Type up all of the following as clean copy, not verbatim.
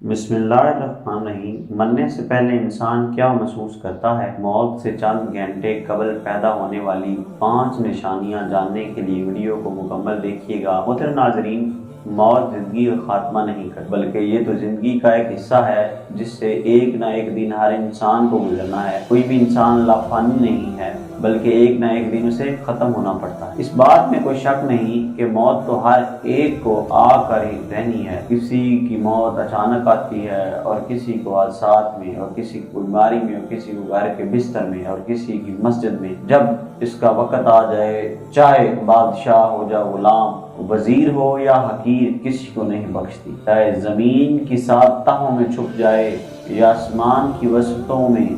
بسم اللہ الرحمن الرحیم۔ مرنے سے پہلے انسان کیا محسوس کرتا ہے؟ موت سے چند گھنٹے قبل پیدا ہونے والی 5 نشانیاں جاننے کے لیے ویڈیو کو مکمل دیکھیے گا۔ محترم ناظرین، موت زندگی کا خاتمہ نہیں کرتی، بلکہ یہ تو زندگی کا ایک حصہ ہے جس سے ایک نہ ایک دن ہر انسان کو گزرنا ہے۔ کوئی بھی انسان لافانی نہیں ہے، بلکہ ایک نہ ایک دن اسے ختم ہونا پڑتا ہے۔ اس بات میں کوئی شک نہیں کہ موت تو ہر ایک کو آ کر ہی رہنی ہے۔ کسی کی موت اچانک آتی ہے اور کسی کو حادثات میں، اور کسی کو بیماری میں، اور کسی کو گھر کے بستر میں، اور کسی کی مسجد میں۔ جب اس کا وقت آ جائے، چاہے بادشاہ ہو یا غلام، وزیر ہو یا حقیر، کسی کو نہیں بخشتی۔ چاہے زمین کی 7 تہوں میں چھپ جائے یا آسمان کی وسطوں میں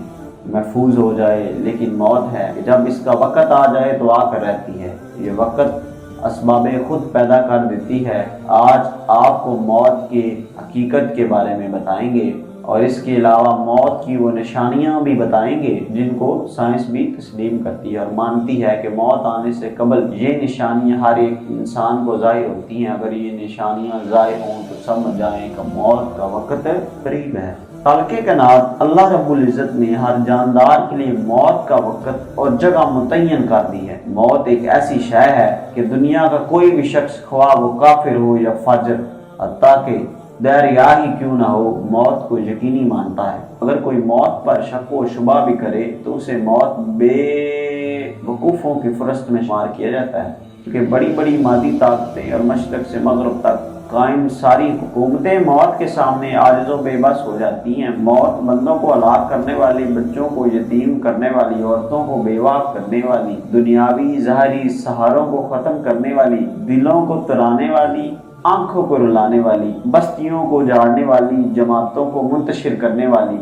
محفوظ ہو جائے، لیکن موت ہے کہ جب اس کا وقت آ جائے تو آ کر رہتی ہے۔ یہ وقت اسباب خود پیدا کر دیتی ہے۔ آج آپ کو موت کی حقیقت کے بارے میں بتائیں گے، اور اس کے علاوہ موت کی وہ نشانیاں بھی بتائیں گے جن کو سائنس بھی تسلیم کرتی ہے اور مانتی ہے کہ موت آنے سے قبل یہ نشانیاں ہر ایک انسان کو ظاہر ہوتی ہیں۔ اگر یہ نشانیاں ظاہر ہوں تو سمجھ جائیں کہ موت کا وقت قریب ہے۔ خالق کائنات اللہ رب العزت نے ہر جاندار کے لیے موت کا وقت اور جگہ متعین کر دی ہے۔ موت ایک ایسی شے ہے کہ دنیا کا کوئی بھی شخص، خواہ وہ کافر ہو یا فاجر، حتیٰ کہ دریاہ ہی کیوں نہ ہو، موت کو یقینی مانتا ہے۔ اگر کوئی موت پر شک و شبہ بھی کرے تو اسے موت بے وقوفوں کی فہرست میں شمار کیا جاتا ہے، کیونکہ بڑی بڑی مادی طاقتیں اور مشرق سے مغرب تک قائم ساری حکومتیں موت کے سامنے عاجز و بے بس ہو جاتی ہیں۔ موت بندوں کو ہلاک کرنے والی، بچوں کو یتیم کرنے والی، عورتوں کو بیوہ کرنے والی، دنیاوی ظاہری سہاروں کو ختم کرنے والی، دلوں کو ترانے والی، آنکھوں کو رلانے والی، بستیوں کو جاڑنے والی، جماعتوں کو منتشر کرنے والی،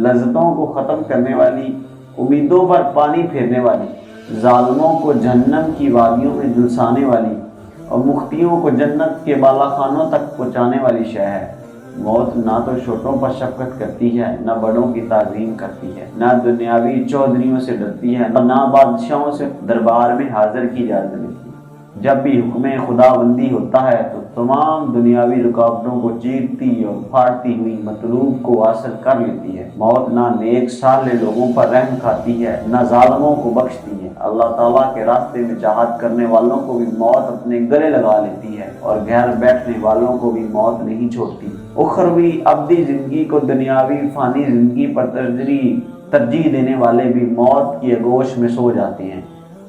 لذتوں کو ختم کرنے والی، امیدوں پر پانی پھیرنے والی، ظالموں کو جہنم کی وادیوں میں جلسانے والی، اور مختیوں کو جنت کے بالا خانوں تک پہنچانے والی شے ہے۔ موت نہ تو چھوٹوں پر شفقت کرتی ہے، نہ بڑوں کی تعظیم کرتی ہے، نہ دنیاوی چودھریوں سے ڈرتی ہے، نہ بادشاہوں سے دربار میں حاضر کی اجازت دیتی ہے۔ جب بھی حکم خدا بندی ہوتا ہے تو تمام دنیاوی رکاوٹوں کو چیرتی اور پھاڑتی ہوئی مطلوب کو حاصل کر لیتی ہے۔ موت نہ نیک صالح لوگوں پر رحم کھاتی ہے، نہ ظالموں کو بخشتی ہے۔ اللہ تعالیٰ کے راستے میں جہاد کرنے والوں کو بھی موت اپنے گلے لگا لیتی ہے، اور گھر بیٹھنے والوں کو بھی موت نہیں چھوڑتی۔ اخروی ابدی زندگی کو دنیاوی فانی زندگی پر ترجیح دینے والے بھی موت کی آغوش میں سو جاتے ہیں،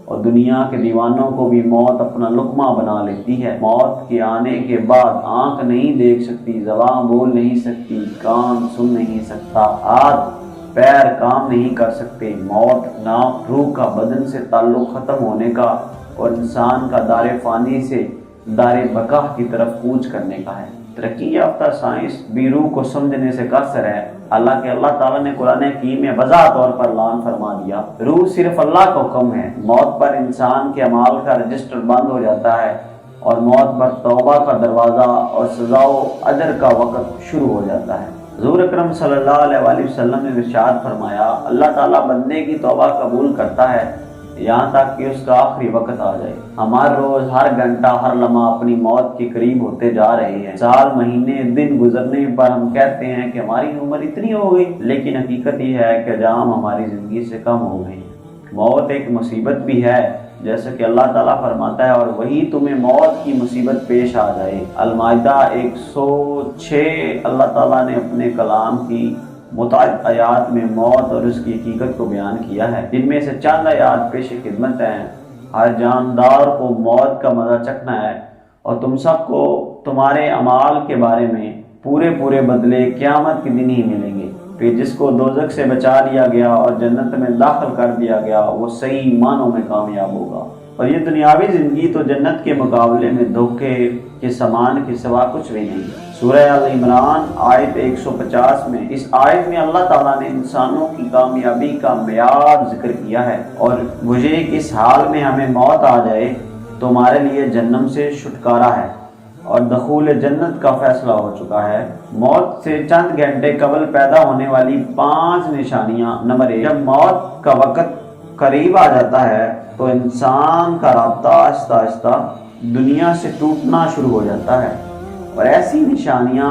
اور دنیا کے دیوانوں کو بھی موت اپنا لقمہ بنا لیتی ہے۔ موت کے آنے کے بعد آنکھ نہیں دیکھ سکتی، زبان بول نہیں سکتی، کان سن نہیں سکتا، ہاتھ پیر کام نہیں کر سکتے۔ موت نام روح کا بدن سے تعلق ختم ہونے کا اور انسان کا دار فانی سے دار بقا کی طرف کوچ کرنے کا ہے۔ ترقی یافتہ سائنس بھی روح کو سمجھنے سے قاصر ہے، حالانکہ اللہ تعالیٰ نے قرآن حکیم میں واضح طور پر اعلان فرما دیا، روح صرف اللہ کا حکم ہے۔ موت پر انسان کے اعمال کا رجسٹر بند ہو جاتا ہے، اور موت پر توبہ کا دروازہ اور سزا و اجر کا وقت شروع ہو جاتا ہے۔ حضور اکرم صلی اللہ علیہ وآلہ وسلم نے ارشاد فرمایا، اللہ تعالیٰ بندے کی توبہ قبول کرتا ہے یہاں تک کہ اس کا آخری وقت آ جائے۔ ہمارے روز، ہر گھنٹہ، ہر لمحہ اپنی موت کے قریب ہوتے جا رہے ہیں۔ سال، مہینے، دن گزرنے پر ہم کہتے ہیں کہ ہماری عمر اتنی ہو گئی، لیکن حقیقت یہ ہے کہ جام ہماری زندگی سے کم ہو گئی۔ موت ایک مصیبت بھی ہے، جیسا کہ اللہ تعالیٰ فرماتا ہے، اور وہی تمہیں موت کی مصیبت پیش آ جائے۔ المائدہ 106 اللہ تعالیٰ نے اپنے کلام کی متعدد آیات میں موت اور اس کی حقیقت کو بیان کیا ہے، جن میں سے چند آیات پیش خدمت ہیں۔ ہر جاندار کو موت کا مزہ چکھنا ہے، اور تم سب کو تمہارے اعمال کے بارے میں پورے بدلے قیامت کے دن ہی ملیں گے۔ پھر جس کو دوزخ سے بچا لیا گیا اور جنت میں داخل کر دیا گیا، وہ صحیح معنوں میں کامیاب ہوگا۔ اور یہ دنیاوی زندگی تو جنت کے مقابلے میں دھوکے کے سامان کے سوا کچھ بھی نہیں۔ سورہ آل عمران آیت 150 میں، اس آیت میں اللہ تعالیٰ نے انسانوں کی کامیابی کا معیار ذکر کیا ہے، اور مجھے کس حال میں ہمیں موت آ جائے تو ہمارے لیے جہنم سے چھٹکارا ہے اور دخول جنت کا فیصلہ ہو چکا ہے۔ موت سے چند گھنٹے قبل پیدا ہونے والی 5 نشانیاں۔ نمبر 1، جب موت کا وقت قریب آ جاتا ہے تو انسان کا رابطہ آہستہ آہستہ دنیا سے ٹوٹنا شروع ہو جاتا ہے، اور ایسی نشانیاں